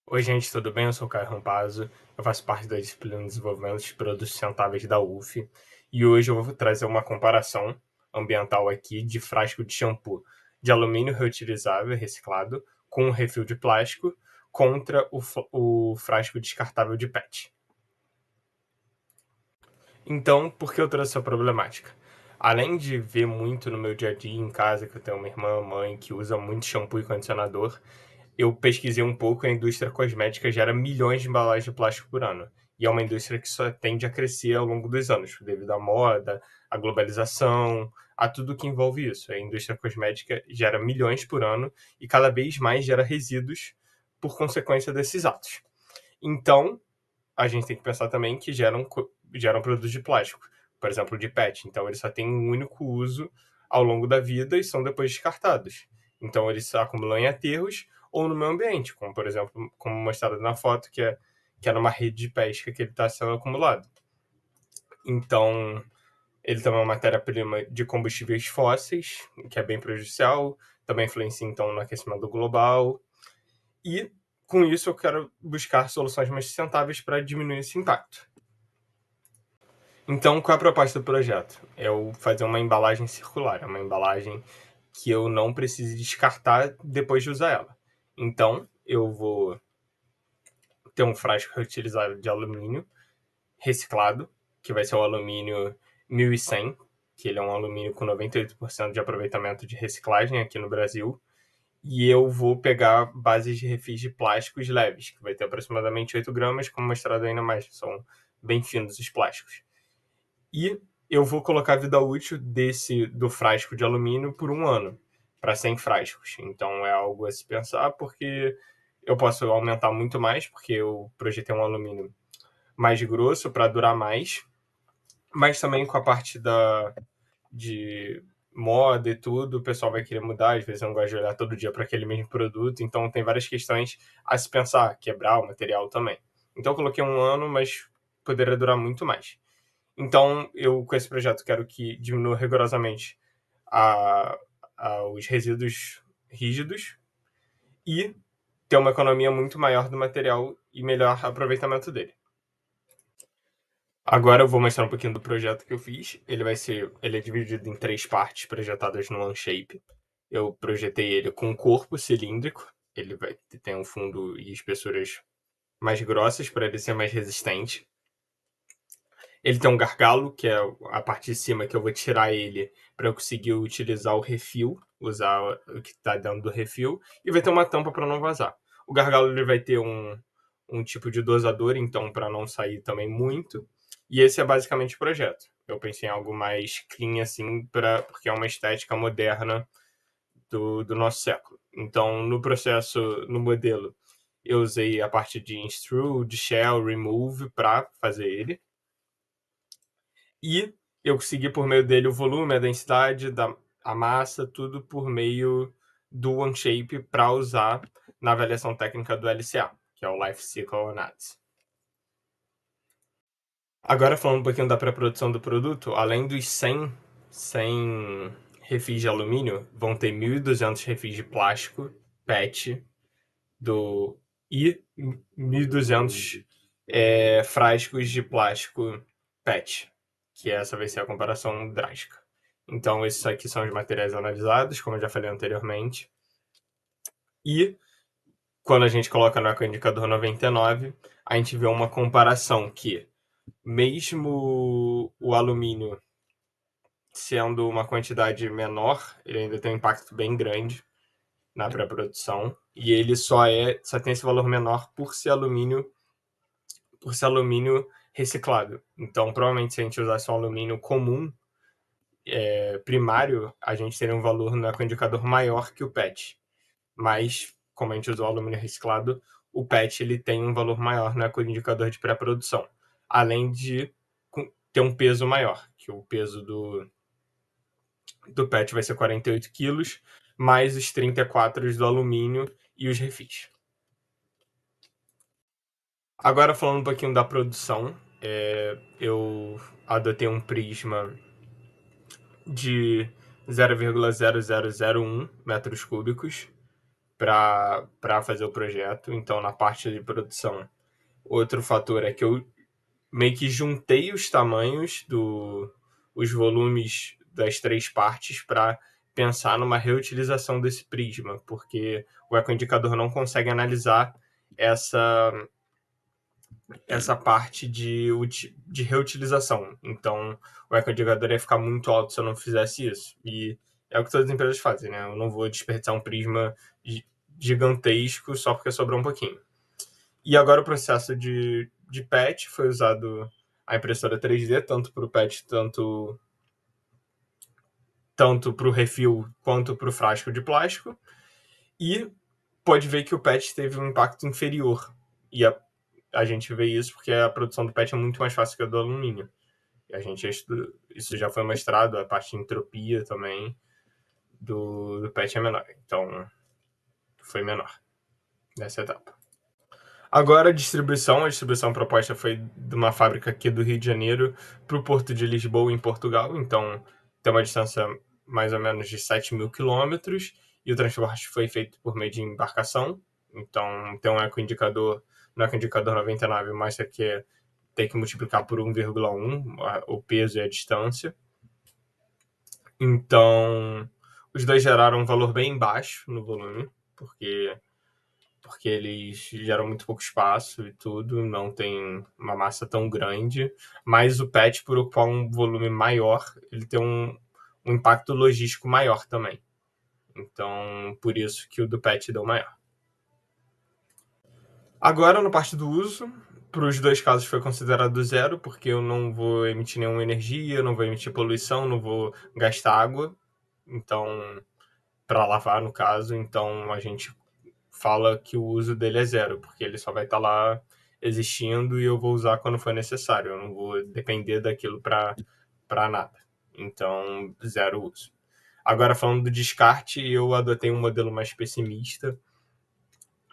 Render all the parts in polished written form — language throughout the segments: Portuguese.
Oi, gente, tudo bem? Eu sou o Caio Rampazzo, eu faço parte da disciplina de desenvolvimento de produtos sustentáveis da UF e hoje eu vou trazer uma comparação ambiental aqui de frasco de shampoo de alumínio reutilizável e reciclado com um refil de plástico contra o frasco descartável de PET. Então, por que eu trouxe essa problemática? Além de ver muito no meu dia a dia em casa, que eu tenho uma irmã, mãe, que usa muito shampoo e condicionador, eu pesquisei um pouco e a indústria cosmética gera milhões de embalagens de plástico por ano. E é uma indústria que só tende a crescer ao longo dos anos, devido à moda, à globalização, a tudo que envolve isso. A indústria cosmética gera milhões por ano e cada vez mais gera resíduos por consequência desses atos. Então, a gente tem que pensar também que geram produtos de plástico, por exemplo, de PET. Então, eles só têm um único uso ao longo da vida e são depois descartados. Então, eles acumulam em aterros ou no meio ambiente, como, por exemplo, como mostrado na foto, que é numa rede de pesca que ele está sendo acumulado. Então, ele também é uma matéria-prima de combustíveis fósseis, que é bem prejudicial, também influencia, então, no aquecimento global. E, com isso, eu quero buscar soluções mais sustentáveis para diminuir esse impacto. Então, qual é a proposta do projeto? É eu fazer uma embalagem circular, é uma embalagem que eu não precise descartar depois de usar ela. Então, eu vou ter um frasco reutilizável de alumínio reciclado, que vai ser o alumínio 1100, que ele é um alumínio com 98% de aproveitamento de reciclagem aqui no Brasil. E eu vou pegar bases de refis de plásticos leves, que vai ter aproximadamente 8 gramas, como mostrado aí na imagem. São bem finos os plásticos. E eu vou colocar a vida útil do frasco de alumínio por 1 ano, para 100 frascos. Então é algo a se pensar, porque eu posso aumentar muito mais, porque eu projetei um alumínio mais grosso para durar mais, mas também com a parte de moda e tudo, o pessoal vai querer mudar, às vezes eu não gosto de olhar todo dia para aquele mesmo produto, então tem várias questões a se pensar, quebrar o material também. Então eu coloquei 1 ano, mas poderia durar muito mais. Então, eu com esse projeto quero que diminua rigorosamente a, os resíduos rígidos e ter uma economia muito maior do material e melhor aproveitamento dele. Agora eu vou mostrar um pouquinho do projeto que eu fiz. Ele é dividido em 3 partes projetadas no OneShape. Eu projetei ele com um corpo cilíndrico. Ele vai ter um fundo e espessuras mais grossas para ele ser mais resistente. Ele tem um gargalo, que é a parte de cima que eu vou tirar ele para eu conseguir utilizar o refil, usar o que está dentro do refil, e vai ter uma tampa para não vazar. O gargalo ele vai ter um tipo de dosador, então para não sair também muito. E esse é basicamente o projeto. Eu pensei em algo mais clean assim, porque é uma estética moderna do nosso século. Então, no processo, no modelo, eu usei a parte de extrude, shell, remove para fazer ele. E eu consegui por meio dele o volume, a densidade a massa, tudo por meio do OneShape para usar na avaliação técnica do LCA, que é o Life Cycle Analysis. Agora falando um pouquinho da pré-produção do produto, além dos 100 refis de alumínio, vão ter 1.200 refis de plástico, PET, e 1.200 frascos de plástico PET, que essa vai ser a comparação drástica. Então, esses aqui são os materiais analisados, como eu já falei anteriormente. E quando a gente coloca no ecoindicador 99, a gente vê uma comparação que, mesmo o alumínio sendo uma quantidade menor, ele ainda tem um impacto bem grande na pré-produção. E ele só tem esse valor menor por ser alumínio reciclado. Então, provavelmente, se a gente usasse um alumínio comum, primário, a gente teria um valor no ecoindicador maior que o PET. Mas, como a gente usou alumínio reciclado, o PET ele tem um valor maior no ecoindicador de pré-produção. Além de ter um peso maior, que o peso do PET vai ser 48 quilos, mais os 34 do alumínio e os refis. Agora falando um pouquinho da produção, eu adotei um prisma de 0,0001 metros cúbicos para fazer o projeto. Então, na parte de produção, outro fator é que eu meio que juntei os tamanhos os volumes das 3 partes para pensar numa reutilização desse prisma, porque o ecoindicador não consegue analisar essa parte de reutilização. Então, o ecoindicador ia ficar muito alto se eu não fizesse isso. E é o que todas as empresas fazem, né? Eu não vou desperdiçar um prisma gigantesco só porque sobrou um pouquinho. E agora o processo de PET foi usado a impressora 3D, tanto para o PET, tanto para o refil quanto para o frasco de plástico. E pode ver que o PET teve um impacto inferior. E a gente vê isso porque a produção do PET é muito mais fácil que a do alumínio. E a gente isso já foi mostrado, a parte de entropia também do PET é menor. Então, foi menor nessa etapa. Agora, a distribuição proposta foi de uma fábrica aqui do Rio de Janeiro para o Porto de Lisboa, em Portugal. Então, tem uma distância mais ou menos de 7.000 quilômetros e o transporte foi feito por meio de embarcação. Então, tem um ecoindicador, no ecoindicador 99, mostra que tem que multiplicar por 1,1 o peso e a distância. Então, os dois geraram um valor bem baixo no volume, porque eles geram muito pouco espaço e tudo, não tem uma massa tão grande, mas o PET, por ocupar um volume maior, ele tem um impacto logístico maior também. Então, por isso que o do PET deu maior. Agora, na parte do uso, para os dois casos foi considerado zero, porque eu não vou emitir nenhuma energia, não vou emitir poluição, não vou gastar água, então, para lavar, no caso. Então, a gente fala que o uso dele é zero, porque ele só vai estar lá existindo e eu vou usar quando for necessário. Eu não vou depender daquilo para nada. Então, zero uso. Agora, falando do descarte, eu adotei um modelo mais pessimista,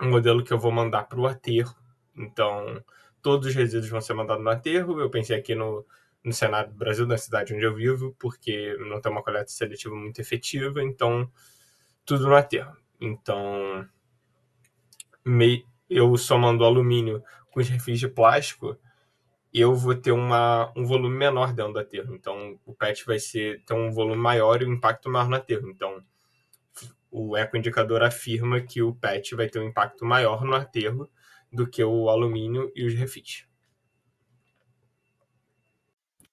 um modelo que eu vou mandar para o aterro. Então, todos os resíduos vão ser mandados no aterro. Eu pensei aqui no cenário do Brasil, na cidade onde eu vivo, porque não tem uma coleta seletiva muito efetiva, então tudo no aterro. Então, eu somando alumínio com os refis de plástico, eu vou ter um volume menor dentro do aterro. Então, o PET vai ter um volume maior e um impacto maior no aterro. Então, o ecoindicador afirma que o PET vai ter um impacto maior no aterro do que o alumínio e os refis.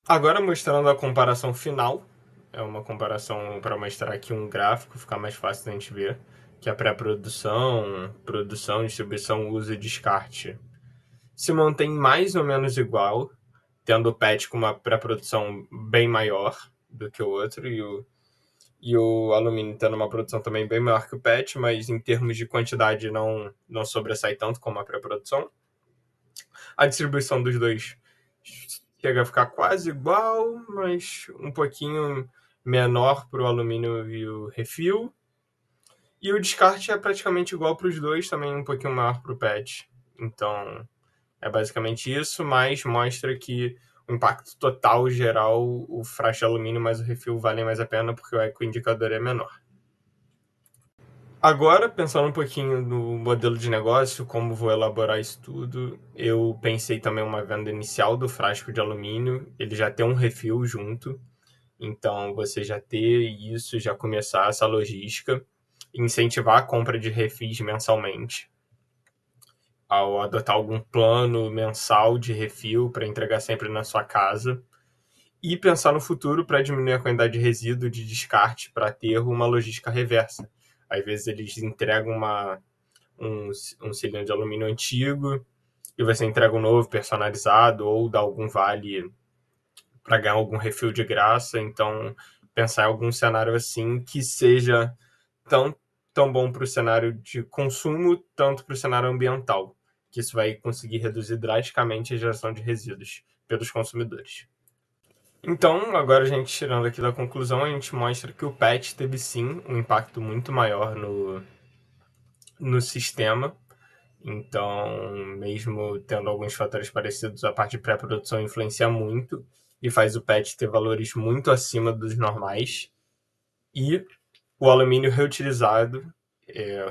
Agora, mostrando a comparação final, é uma comparação para mostrar aqui um gráfico, ficar mais fácil da gente ver, que a pré-produção, produção, distribuição, uso e descarte se mantém mais ou menos igual, tendo o PET com uma pré-produção bem maior do que o outro e o alumínio tendo uma produção também bem maior que o PET, mas em termos de quantidade não sobressai tanto como a pré-produção. A distribuição dos dois chega a ficar quase igual, mas um pouquinho menor para o alumínio e o refil. E o descarte é praticamente igual para os dois, também um pouquinho maior para o PET. Então, é basicamente isso, mas mostra que o impacto total geral, o frasco de alumínio mais o refil valem mais a pena porque o ecoindicador é menor. Agora, pensando um pouquinho no modelo de negócio, como vou elaborar isso tudo, eu pensei também uma venda inicial do frasco de alumínio, ele já tem um refil junto, então você já ter isso, já começar essa logística, incentivar a compra de refis mensalmente, ao adotar algum plano mensal de refil para entregar sempre na sua casa e pensar no futuro para diminuir a quantidade de resíduo de descarte para ter uma logística reversa. Às vezes eles entregam um cilindro de alumínio antigo e você entrega um novo personalizado ou dá algum vale para ganhar algum refil de graça. Então, pensar em algum cenário assim que seja tão bom para o cenário de consumo, tanto para o cenário ambiental, que isso vai conseguir reduzir drasticamente a geração de resíduos pelos consumidores. Então, agora a gente tirando aqui da conclusão, a gente mostra que o PET teve sim um impacto muito maior no sistema. Então, mesmo tendo alguns fatores parecidos, a parte de pré-produção influencia muito e faz o PET ter valores muito acima dos normais. E o alumínio reutilizado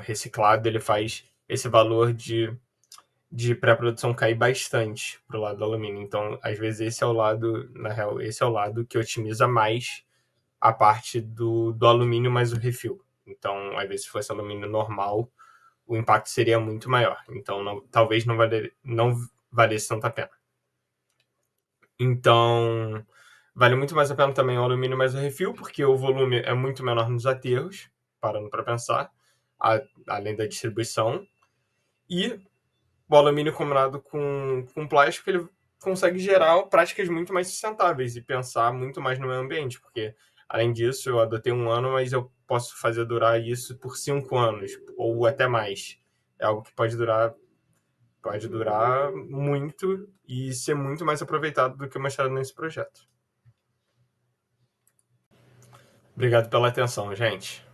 reciclado, ele faz esse valor de pré-produção cair bastante para o lado do alumínio. Então, às vezes, esse é o lado, na real, esse é o lado que otimiza mais a parte do alumínio mais o refil. Então, às vezes, se fosse alumínio normal, o impacto seria muito maior. Então, talvez não valesse tanta pena. Então, vale muito mais a pena também o alumínio mais o refil, porque o volume é muito menor nos aterros, parando para pensar, além da distribuição. E o alumínio combinado com plástico, ele consegue gerar práticas muito mais sustentáveis e pensar muito mais no meio ambiente, porque, além disso, eu adotei 1 ano, mas eu posso fazer durar isso por 5 anos, ou até mais. É algo que pode durar muito e ser muito mais aproveitado do que mostrado nesse projeto. Obrigado pela atenção, gente.